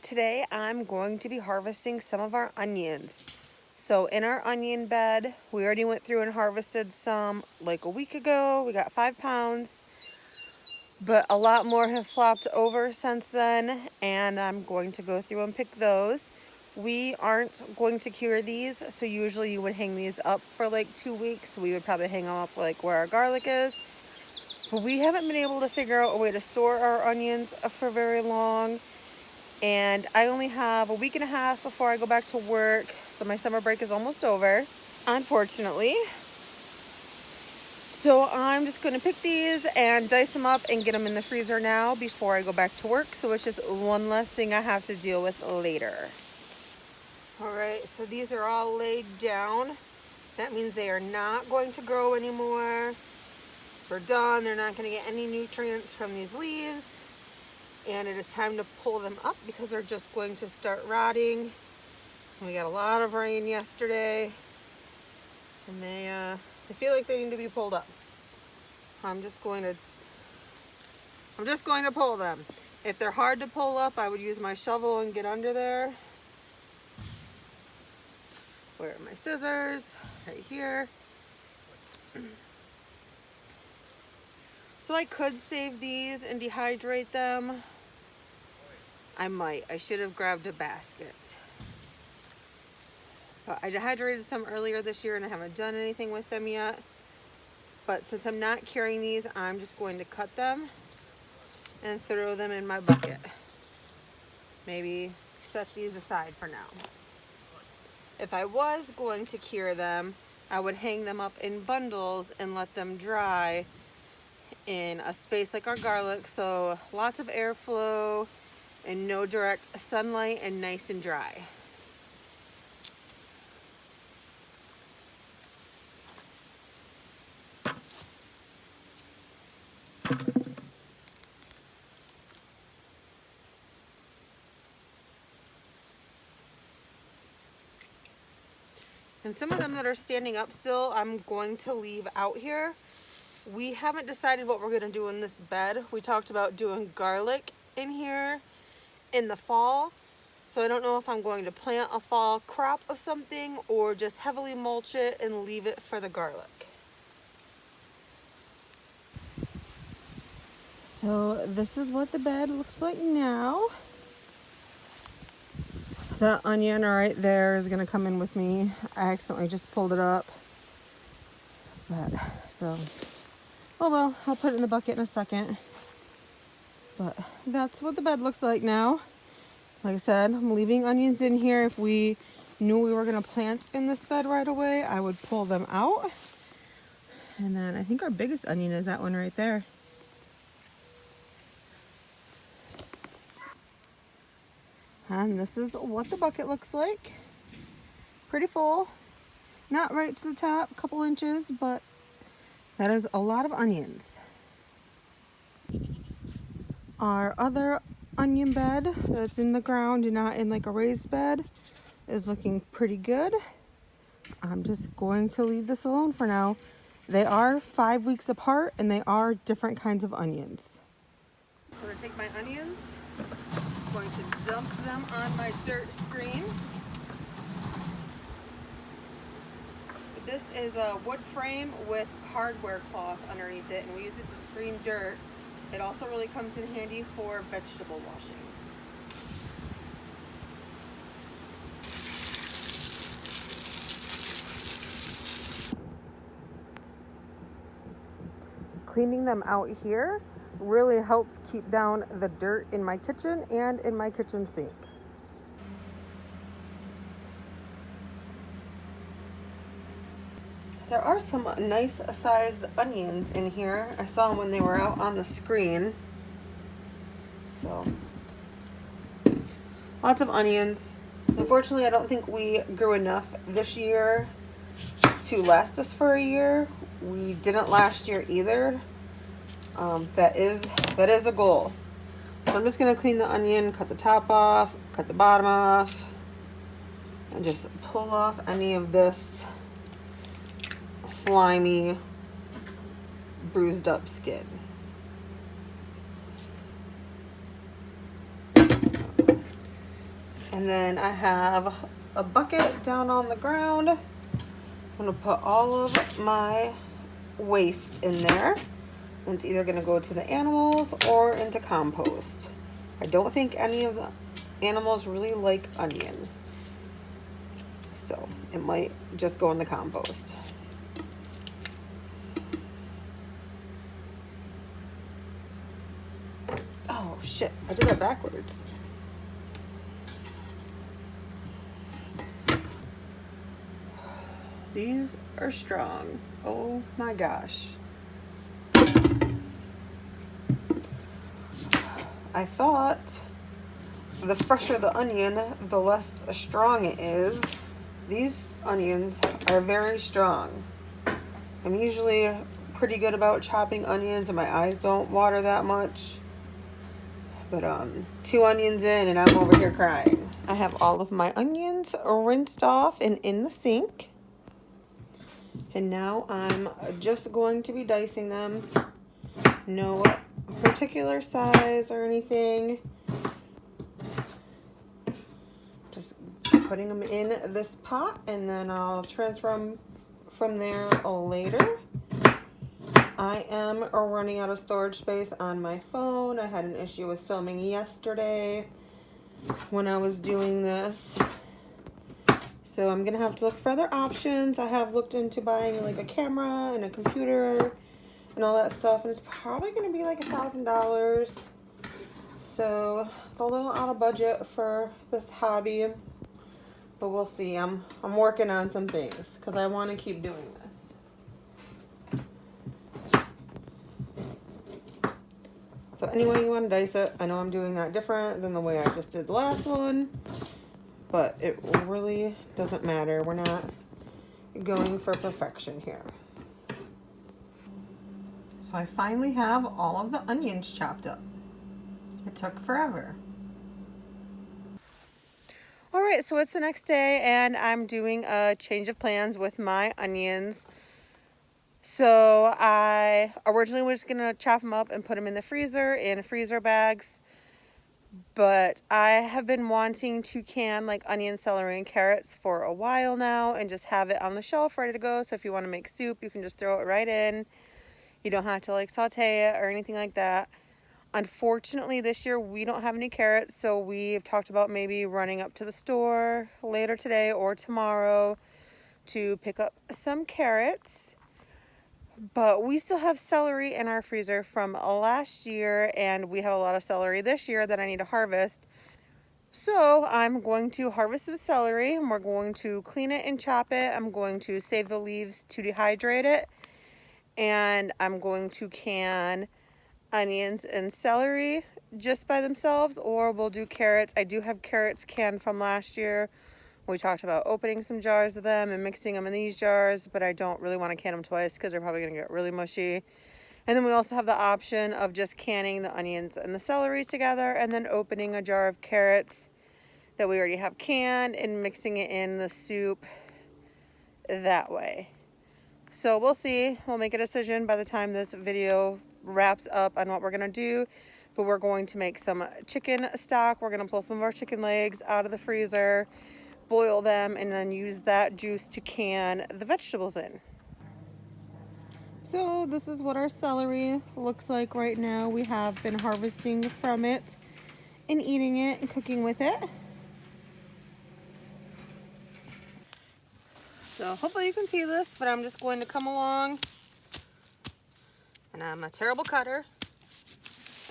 today I'm going to be harvesting some of our onions. So in our onion bed, we already went through and harvested some like a week ago. We got 5 pounds, but a lot more have flopped over since then, and I'm going to go through and pick those. We aren't going to cure these, so usually you would hang these up for like 2 weeks. We would probably hang them up like where our garlic is. But we haven't been able to figure out a way to store our onions for very long. And I only have a week and a half before I go back to work, so my summer break is almost over, unfortunately. So I'm just going to pick these and dice them up and get them in the freezer now before I go back to work, so it's just one less thing I have to deal with later. Alright, so these are all laid down. That means they are not going to grow anymore. We're done. They're not going to get any nutrients from these leaves. And it is time to pull them up because they're just going to start rotting. We got a lot of rain yesterday, and they feel like they need to be pulled up. I'm just going to pull them. If they're hard to pull up, I would use my shovel and get under there. Where are my scissors? Right here. So I could save these and dehydrate them. I might. I should have grabbed a basket. But I dehydrated some earlier this year and I haven't done anything with them yet. But since I'm not curing these, I'm just going to cut them and throw them in my bucket. Maybe set these aside for now. If I was going to cure them, I would hang them up in bundles and let them dry in a space like our garlic, so lots of airflow and no direct sunlight and nice and dry. And some of them that are standing up still, I'm going to leave out here. We haven't decided what we're going to do in this bed. We talked about doing garlic in here in the fall. So I don't know if I'm going to plant a fall crop of something or just heavily mulch it and leave it for the garlic. So this is what the bed looks like now. The onion right there is going to come in with me. I accidentally just pulled it up. But, so, oh well, I'll put it in the bucket in a second. But that's what the bed looks like now. Like I said, I'm leaving onions in here. If we knew we were going to plant in this bed right away, I would pull them out. And then I think our biggest onion is that one right there. And this is what the bucket looks like. Pretty full. Not right to the top, a couple inches, but that is a lot of onions. Our other onion bed that's in the ground and not in like a raised bed is looking pretty good. I'm just going to leave this alone for now. They are 5 weeks apart and they are different kinds of onions. So I'm going to take my onions, I'm going to dump them on my dirt screen. This is a wood frame with hardware cloth underneath it, and we use it to screen dirt. It also really comes in handy for vegetable washing. Cleaning them out here really helps keep down the dirt in my kitchen and in my kitchen sink. There are some nice sized onions in here. I saw them when they were out on the screen. So, lots of onions. Unfortunately, I don't think we grew enough this year to last us for a year. We didn't last year either. That is a goal. So I'm just going to clean the onion, cut the top off, cut the bottom off, and just pull off any of this slimy, bruised up skin. And then I have a bucket down on the ground. I'm gonna put all of my waste in there. And it's either gonna go to the animals or into compost. I don't think any of the animals really like onion, so it might just go in the compost. Oh shit, I did that backwards. These are strong. Oh my gosh. I thought the fresher the onion, the less strong it is. These onions are very strong. I'm usually pretty good about chopping onions and my eyes don't water that much. But 2 onions in and I'm over here crying. I have all of my onions rinsed off and in the sink. And now I'm just going to be dicing them. No particular size or anything. Just putting them in this pot and then I'll transfer them from there later. I am running out of storage space on my phone. I had an issue with filming yesterday when I was doing this. So I'm gonna have to look for other options. I have looked into buying like a camera and a computer and all that stuff, and it's probably gonna be like $1,000. So it's a little out of budget for this hobby, but we'll see. I'm working on some things because I want to keep doing this. So anyway you want to dice it, I know I'm doing that different than the way I just did the last one, but it really doesn't matter. We're not going for perfection here. So I finally have all of the onions chopped up. It took forever. All right, so it's the next day and I'm doing a change of plans with my onions. So I originally was gonna chop them up and put them in the freezer in freezer bags, but I have been wanting to can like onion, celery, and carrots for a while now and just have it on the shelf ready to go. So if you want to make soup, you can just throw it right in. You don't have to like saute it or anything like that. Unfortunately, this year we don't have any carrots, so we've talked about maybe running up to the store later today or tomorrow to pick up some carrots. But we still have celery in our freezer from last year, and we have a lot of celery this year that I need to harvest. So I'm going to harvest some celery, and we're going to clean it and chop it. I'm going to save the leaves to dehydrate it, and I'm going to can onions and celery just by themselves, or we'll do carrots. I do have carrots canned from last year. We talked about opening some jars of them and mixing them in these jars, but I don't really want to can them twice because they're probably going to get really mushy. And then we also have the option of just canning the onions and the celery together and then opening a jar of carrots that we already have canned and mixing it in the soup that way. So we'll see. We'll make a decision by the time this video wraps up on what we're going to do. But we're going to make some chicken stock. We're going to pull some of our chicken legs out of the freezer, boil them, and then use that juice to can the vegetables in. So this is what our celery looks like right now. We have been harvesting from it and eating it and cooking with it. So hopefully you can see this, but I'm just going to come along, and I'm a terrible cutter,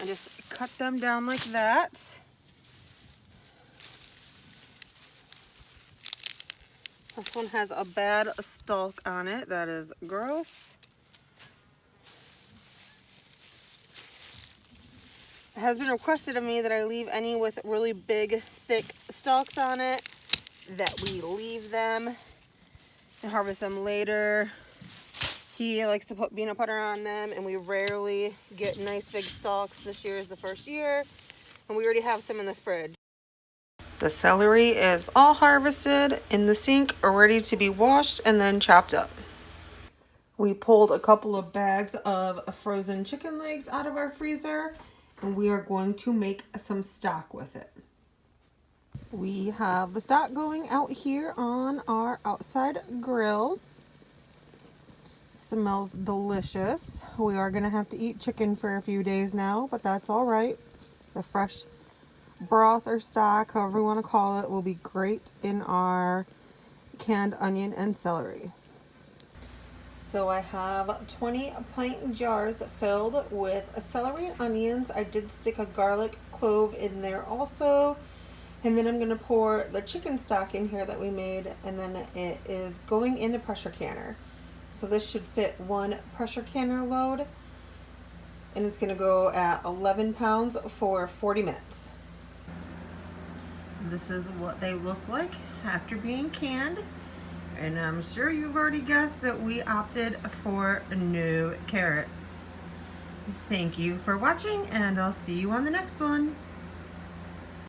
and just cut them down like that. This one has a bad stalk on it. That is gross. It has been requested of me that I leave any with really big, thick stalks on it, that we leave them and harvest them later. He likes to put peanut butter on them, and we rarely get nice big stalks. This year is the first year, and we already have some in the fridge. The celery is all harvested in the sink, ready to be washed and then chopped up. We pulled a couple of bags of frozen chicken legs out of our freezer, and we are going to make some stock with it. We have the stock going out here on our outside grill. Smells delicious. We are gonna have to eat chicken for a few days now, but that's all right. The fresh broth or stock, however you want to call it, will be great in our canned onion and celery. So I have 20 pint jars filled with celery and onions. I did stick a garlic clove in there also. And then I'm going to pour the chicken stock in here that we made, and then it is going in the pressure canner. So this should fit one pressure canner load, and it's going to go at 11 pounds for 40 minutes. This is what they look like after being canned. And I'm sure you've already guessed that we opted for no carrots. Thank you for watching, and I'll see you on the next one.